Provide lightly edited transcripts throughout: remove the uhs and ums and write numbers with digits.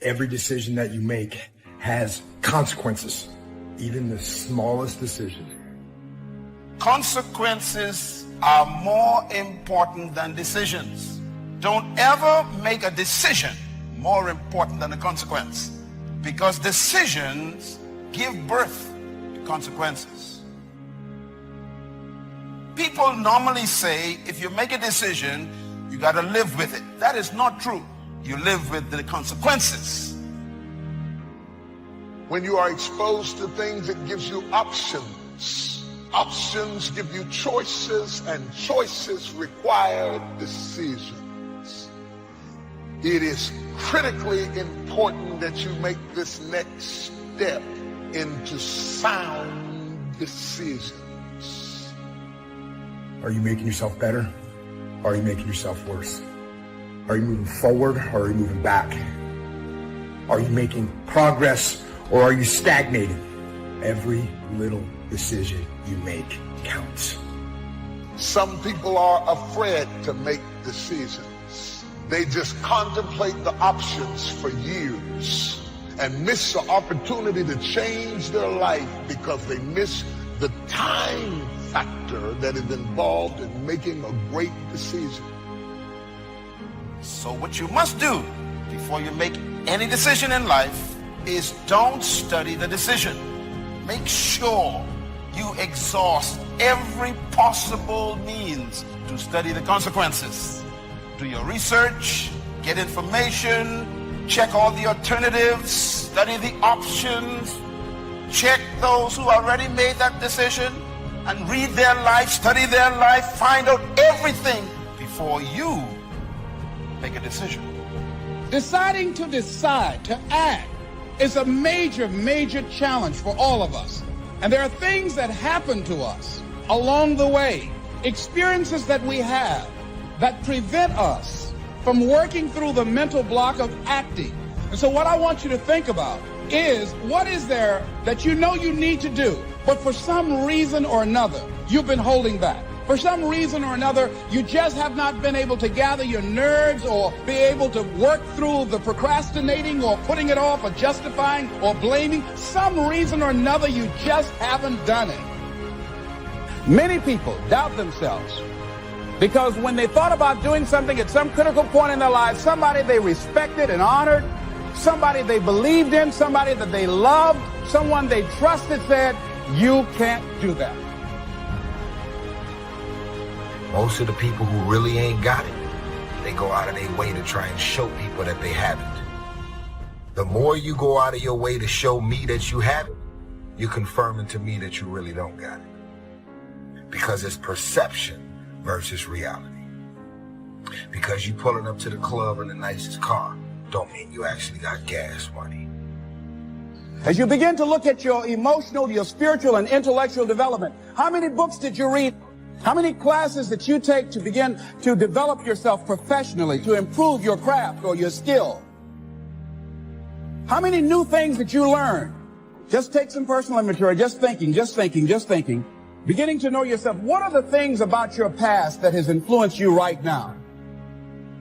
Every decision that you make has consequences, even the smallest decision. Consequences are more important than decisions. Don't ever make a decision more important than a consequence, because decisions give birth to consequences. People normally say if you make a decision, you got to live with it. That is not true. You live with the consequences. When you are exposed to things, it gives you options. Options give you choices, and choices require decisions. It is critically important that you make this next step into sound decisions. Are you making yourself better? Or are you making yourself worse? Are you moving forward or are you moving back? Are you making progress or are you stagnating? Every little decision you make counts. Some people are afraid to make decisions. They just contemplate the options for years and miss the opportunity to change their life because they miss the time factor that is involved in making a great decision. So what you must do before you make any decision in life is don't study the decision. Make sure you exhaust every possible means to study the consequences. Do your research, get information, check all the alternatives, study the options, check those who already made that decision, and read their life, study their life, find out everything before you make a decision. Deciding to decide, to act, is a major, major challenge for all of us. And there are things that happen to us along the way, experiences that we have that prevent us from working through the mental block of acting. And so what I want you to think about is, what is there that you know you need to do, but for some reason or another, you've been holding back? For some reason or another, you just have not been able to gather your nerves or be able to work through the procrastinating or putting it off or justifying or blaming. Some reason or another, you just haven't done it. Many people doubt themselves because when they thought about doing something at some critical point in their lives, somebody they respected and honored, somebody they believed in, somebody that they loved, someone they trusted said, "You can't do that." Most of the people who really ain't got it, they go out of their way to try and show people that they haven't. The more you go out of your way to show me that you have it, you're confirming to me that you really don't got it. Because it's perception versus reality. Because you pulling up to the club in the nicest car don't mean you actually got gas money. As you begin to look at your emotional, your spiritual, and intellectual development, how many books did you read? How many classes that you take to begin to develop yourself professionally, to improve your craft or your skill? How many new things that you learn? Just take some personal inventory, just thinking. Beginning to know yourself. What are the things about your past that has influenced you right now?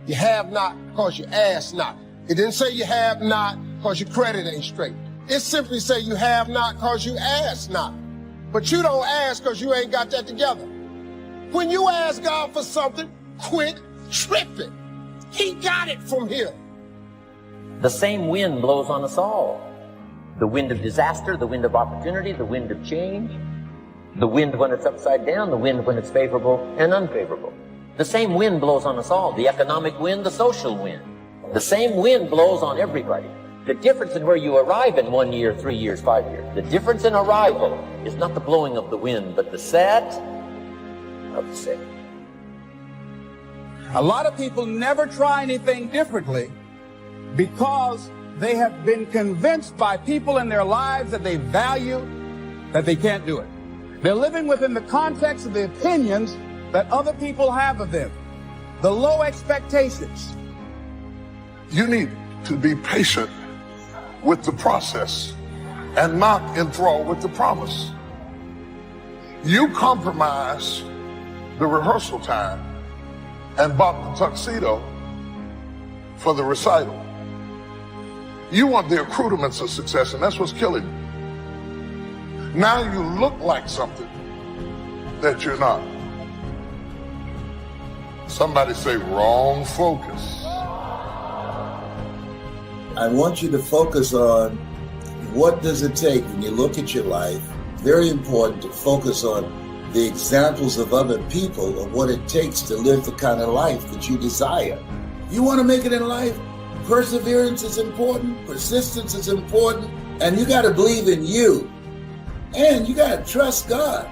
You have not because you ask not. It didn't say you have not because your credit ain't straight. It simply say you have not because you ask not. But you don't ask because you ain't got that together. When you ask God for something, quit tripping. He got it from here. The same wind blows on us all. The wind of disaster, the wind of opportunity, the wind of change. The wind when it's upside down, the wind when it's favorable and unfavorable. The same wind blows on us all. The economic wind, the social wind. The same wind blows on everybody. The difference in where you arrive in 1 year, 3 years, 5 years, the difference in arrival is not the blowing of the wind, but the set of the sail. A lot of people never try anything differently because they have been convinced by people in their lives that they value that they can't do it. They're living within the context of the opinions that other people have of them, the low expectations. You need to be patient with the process and not enthralled with the promise. You compromise the rehearsal time and bought the tuxedo for the recital. You want the accoutrements of success, and that's what's killing you. Now you look like something that you're not. Somebody say wrong focus. I want you to focus on what does it take when you look at your life. Very important to focus on the examples of other people of what it takes to live the kind of life that you desire. You want to make it in life? Perseverance is important, persistence is important, and you got to believe in you. And you got to trust God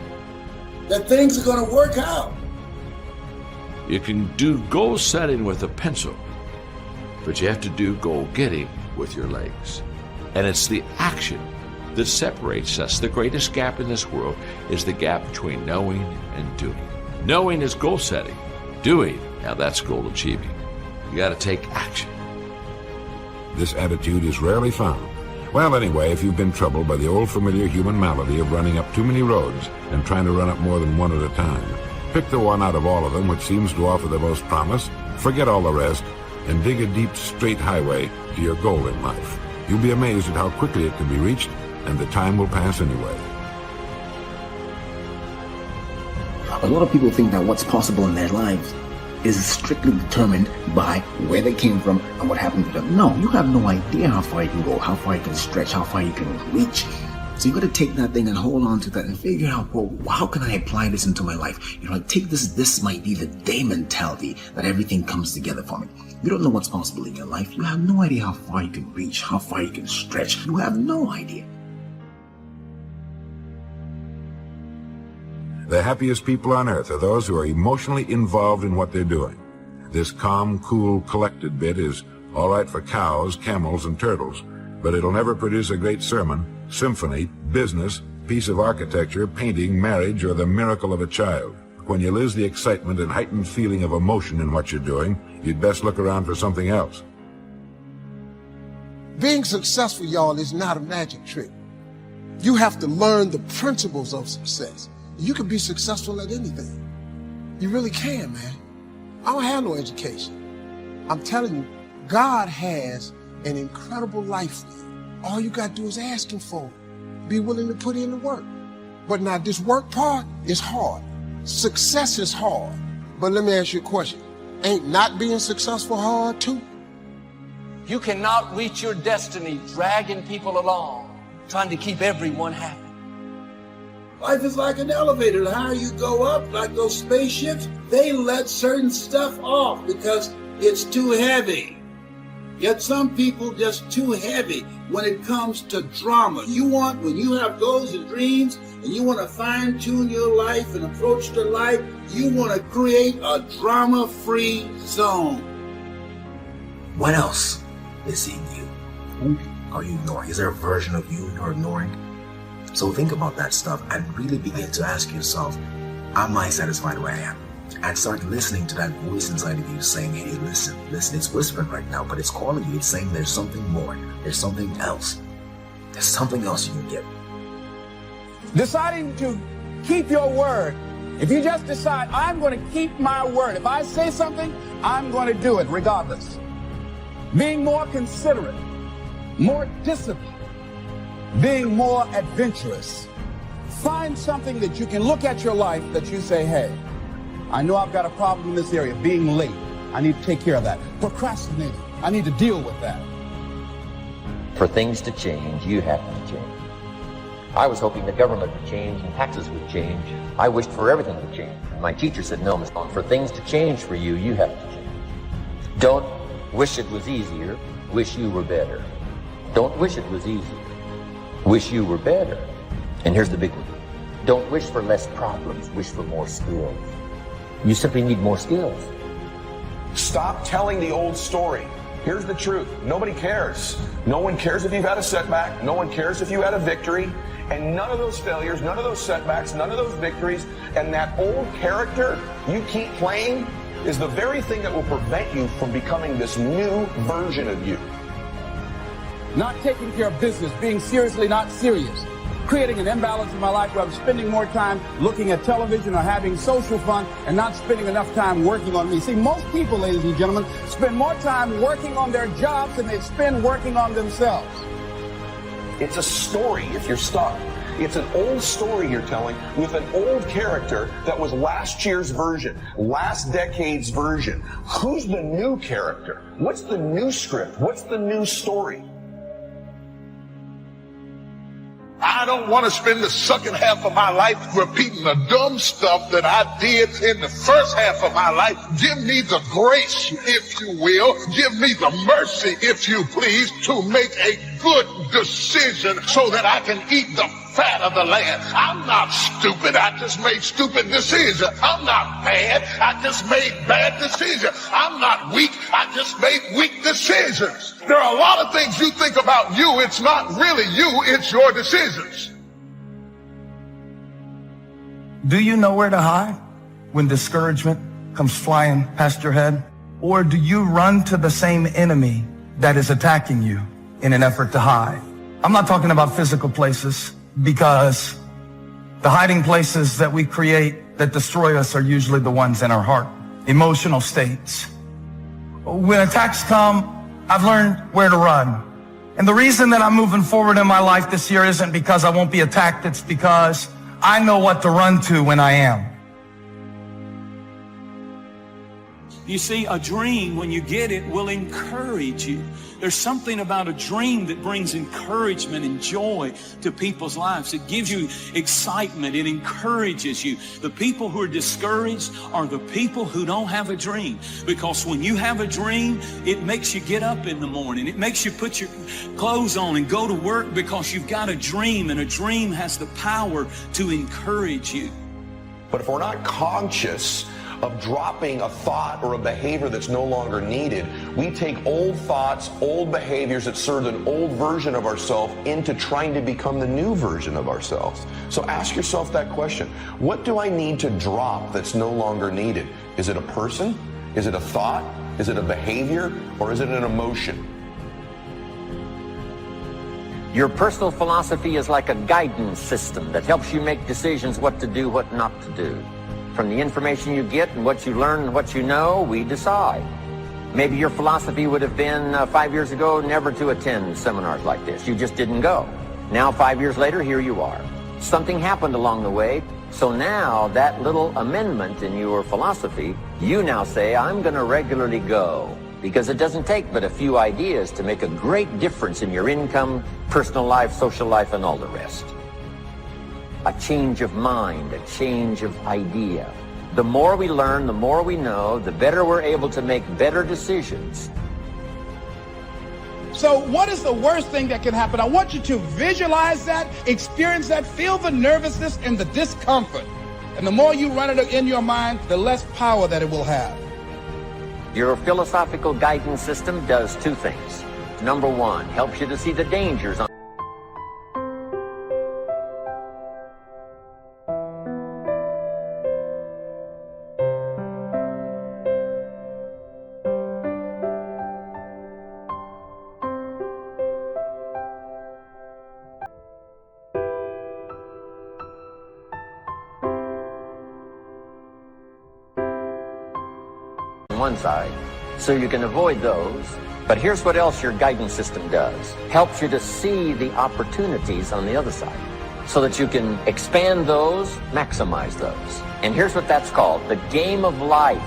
that things are going to work out. You can do goal setting with a pencil, but you have to do goal getting with your legs. And it's the action that separates us. The greatest gap in this world is the gap between knowing and doing. Knowing is goal setting. Doing, now that's goal achieving. You got to take action. This attitude is rarely found. Well, anyway, if you've been troubled by the old familiar human malady of running up too many roads and trying to run up more than one at a time, pick the one out of all of them which seems to offer the most promise, forget all the rest, and dig a deep, straight highway to your goal in life. You'll be amazed at how quickly it can be reached, and the time will pass anyway. A lot of people think that what's possible in their lives is strictly determined by where they came from and what happened to them. No, you have no idea how far you can go, how far you can stretch, how far you can reach. So you got to take that thing and hold on to that and figure out, well, how can I apply this into my life? You know, like take this might be the day mentality that everything comes together for me. You don't know what's possible in your life. You have no idea how far you can reach, how far you can stretch. You have no idea. The happiest people on earth are those who are emotionally involved in what they're doing. This calm, cool, collected bit is all right for cows, camels, and turtles, but it'll never produce a great sermon, symphony, business, piece of architecture, painting, marriage, or the miracle of a child. When you lose the excitement and heightened feeling of emotion in what you're doing, you'd best look around for something else. Being successful, y'all, is not a magic trick. You have to learn the principles of success. You can be successful at anything. You really can, man. I don't have no education. I'm telling you, God has an incredible life for you. All you got to do is ask him for it. Be willing to put in the work. But now this work part is hard. Success is hard. But let me ask you a question. Ain't not being successful hard too? You cannot reach your destiny dragging people along, trying to keep everyone happy. Life is like an elevator. The higher you go up, like those spaceships, they let certain stuff off because it's too heavy. Yet some people just too heavy when it comes to drama. When you have goals and dreams and you want to fine-tune your life and approach to life, you want to create a drama-free zone. What else is in you? Who are you ignoring? Is there a version of you you're ignoring? So think about that stuff and really begin to ask yourself, am I satisfied where I am? And start listening to that voice inside of you saying, hey, listen, it's whispering right now, but it's calling you. It's saying there's something more. There's something else. There's something else you can get. Deciding to keep your word. If you just decide, I'm going to keep my word. If I say something, I'm going to do it regardless. Being more considerate, more disciplined, being more adventurous. Find something that you can look at your life that you say, hey, I know I've got a problem in this area, being late. I need to take care of that. Procrastinating, I need to deal with that. For things to change, you have to change. I was hoping the government would change and taxes would change. I wished for everything to change. My teacher said, no, Mr. Rohn, for things to change for you, you have to change. Don't wish it was easier, wish you were better. Don't wish it was easier, wish you were better. And here's the big one. Don't wish for less problems, wish for more skills. You simply need more skills. Stop telling the old story. Here's the truth. Nobody cares. No one cares if you've had a setback. No one cares if you had a victory. And none of those failures, none of those setbacks, none of those victories, and that old character you keep playing is the very thing that will prevent you from becoming this new version of you. Not taking care of business, being seriously not serious. creating an imbalance in my life where I'm spending more time looking at television or having social fun and not spending enough time working on me. See, most people, ladies and gentlemen, spend more time working on their jobs than they spend working on themselves. It's a story if you're stuck. It's an old story you're telling with an old character that was last year's version, last decade's version. Who's the new character? What's the new script? What's the new story? I don't want to spend the second half of my life repeating the dumb stuff that I did in the first half of my life. Give me the grace, if you will. Give me the mercy, if you please, to make a good decision so that I can eat the fat of the land. I'm not stupid. I just made stupid decisions. I'm not bad. I just made bad decisions. I'm not weak. I just made weak decisions. There are a lot of things you think about you. It's not really you. It's your decisions. Do you know where to hide when discouragement comes flying past your head? Or do you run to the same enemy that is attacking you in an effort to hide? I'm not talking about physical places, because the hiding places that we create that destroy us are usually the ones in our heart. Emotional states. When attacks come, I've learned where to run. And the reason that I'm moving forward in my life this year isn't because I won't be attacked. It's because I know what to run to when I am. You see, a dream, when you get it, will encourage you. There's something about a dream that brings encouragement and joy to people's lives. It gives you excitement. It encourages you. The people who are discouraged are the people who don't have a dream. Because when you have a dream, it makes you get up in the morning. It makes you put your clothes on and go to work because you've got a dream, and a dream has the power to encourage you. But if we're not conscious of dropping a thought or a behavior that's no longer needed, we take old thoughts, old behaviors that served an old version of ourselves into trying to become the new version of ourselves. So ask yourself that question. What do I need to drop that's no longer needed? Is it a person? Is it a thought? Is it a behavior? Or is it an emotion? Your personal philosophy is like a guidance system that helps you make decisions what to do, what not to do. From the information you get and what you learn and what you know, we decide. Maybe your philosophy would have been 5 years ago never to attend seminars like this. You just didn't go. Now 5 years later, here you are. Something happened along the way. So now that little amendment in your philosophy, you now say, I'm going to regularly go. Because it doesn't take but a few ideas to make a great difference in your income, personal life, social life, and all the rest. A change of mind, a change of idea. The more we learn, the more we know, the better we're able to make better decisions. So what is the worst thing that can happen? I want you to visualize that, experience that, feel the nervousness and the discomfort. And the more you run it in your mind, the less power that it will have. Your philosophical guidance system does two things. Number one, helps you to see the dangers on one side, so you can avoid those. But here's what else your guidance system does. Helps you to see the opportunities on the other side, so that you can expand those, maximize those. And here's what that's called. The game of life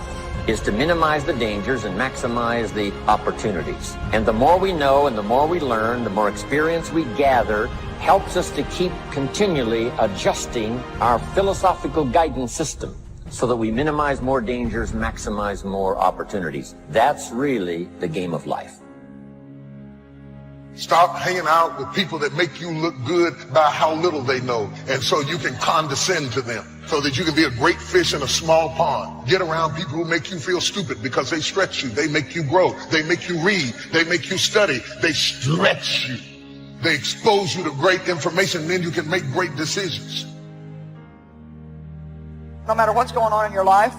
is to minimize the dangers and maximize the opportunities. And the more we know and the more we learn, the more experience we gather, helps us to keep continually adjusting our philosophical guidance system, so that we minimize more dangers, maximize more opportunities. That's really the game of life. Stop hanging out with people that make you look good by how little they know, and so you can condescend to them, so that you can be a great fish in a small pond. Get around people who make you feel stupid because they stretch you, they make you grow, they make you read, they make you study, they stretch you. They expose you to great information, and then you can make great decisions. No matter what's going on in your life,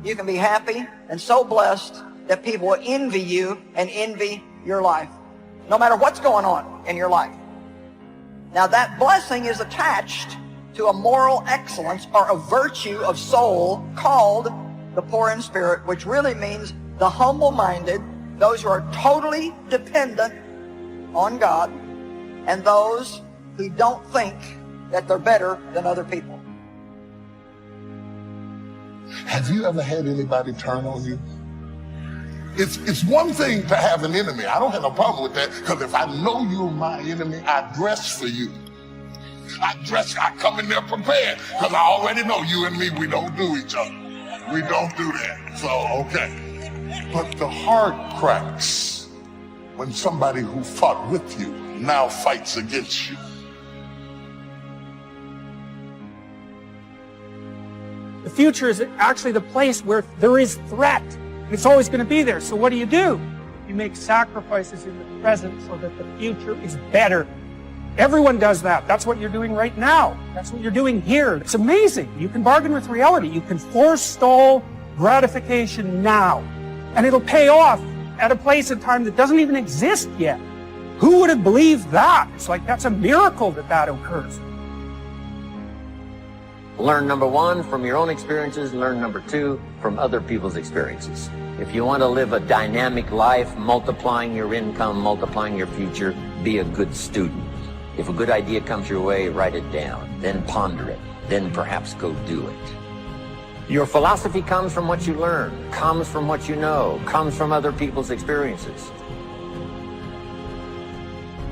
you can be happy and so blessed that people will envy you and envy your life. No matter what's going on in your life. Now that blessing is attached to a moral excellence or a virtue of soul called the poor in spirit, which really means the humble-minded, those who are totally dependent on God, and those who don't think that they're better than other people. Have you ever had anybody turn on you? It's one thing to have an enemy. I don't have no problem with that, because if I know you're my enemy, I dress for you. I come in there prepared, because I already know you and me, we don't do each other. We don't do that. So, okay. But the heart cracks when somebody who fought with you now fights against you. The future is actually the place where there is threat. It's always going to be there. So what do? You make sacrifices in the present so that the future is better. Everyone does that. That's what you're doing right now. That's what you're doing here. It's amazing. You can bargain with reality. You can forestall gratification now. And it'll pay off at a place and time that doesn't even exist yet. Who would have believed that? It's like that's a miracle that occurs. Learn number one from your own experiences, learn number two from other people's experiences. If you want to live a dynamic life, multiplying your income, multiplying your future, be a good student. If a good idea comes your way, write it down, then ponder it, then perhaps go do it. Your philosophy comes from what you learn, comes from what you know, comes from other people's experiences.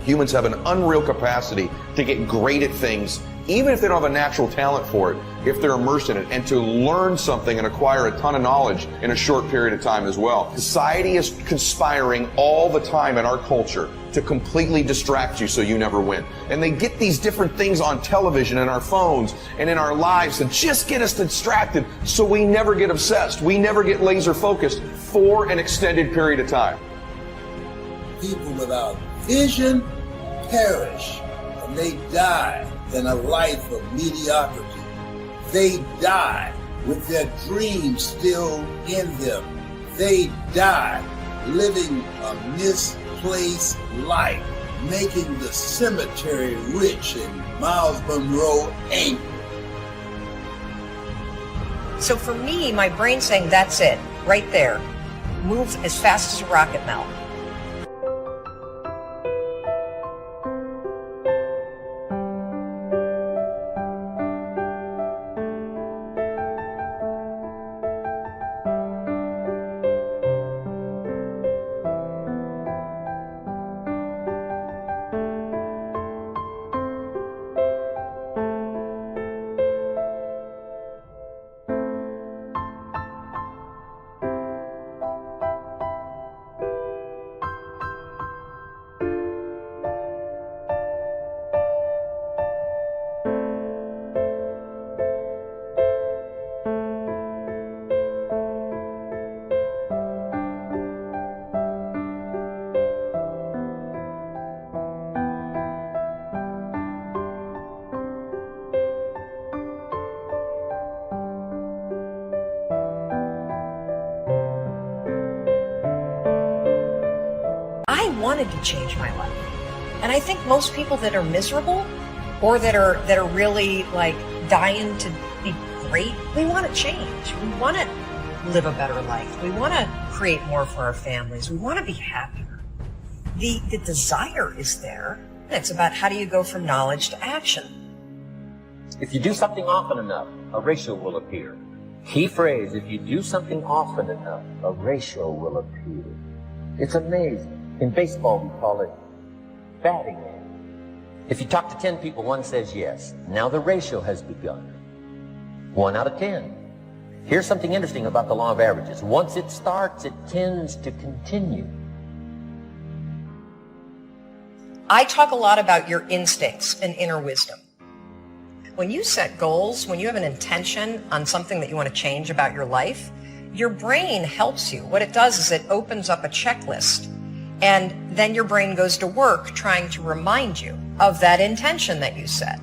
Humans have an unreal capacity to get great at things, even if they don't have a natural talent for it, if they're immersed in it, and to learn something and acquire a ton of knowledge in a short period of time as well. Society is conspiring all the time in our culture to completely distract you so you never win. And they get these different things on television and our phones and in our lives to just get us distracted so we never get obsessed. We never get laser focused for an extended period of time. People without vision perish, and they die in a life of mediocrity. They die with their dreams still in them. They die living a misplaced life, making the cemetery rich and Miles Monroe angry. So for me, my brain's saying, that's it, right there. Move as fast as a rocket, Mel. Wanted to change my life. And I think most people that are miserable or that are really like dying to be great, we want to change. We want to live a better life. We want to create more for our families. We want to be happier. The desire is there. It's about how do you go from knowledge to action. If you do something often enough, a ratio will appear. Key phrase, if you do something often enough, a ratio will appear. It's amazing. In baseball, we call it batting. If you talk to 10 people, one says yes. Now the ratio has begun. 1 out of 10. Here's something interesting about the law of averages. Once it starts, it tends to continue. I talk a lot about your instincts and inner wisdom. When you set goals, when you have an intention on something that you want to change about your life, your brain helps you. What it does is it opens up a checklist. And then your brain goes to work trying to remind you of that intention that you set.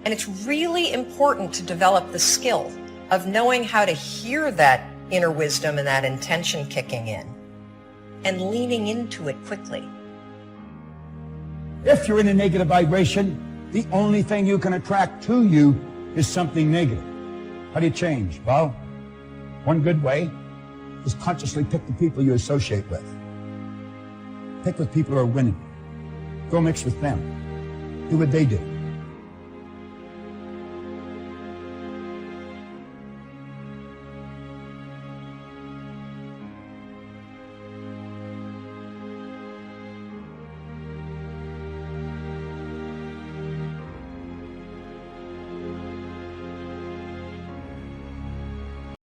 And it's really important to develop the skill of knowing how to hear that inner wisdom and that intention kicking in and leaning into it quickly. If you're in a negative vibration, The only thing you can attract to you is something negative. How do you change? Well, one good way is consciously pick the people you associate with. Pick with people who are winning. Go mix with them. Do what they do.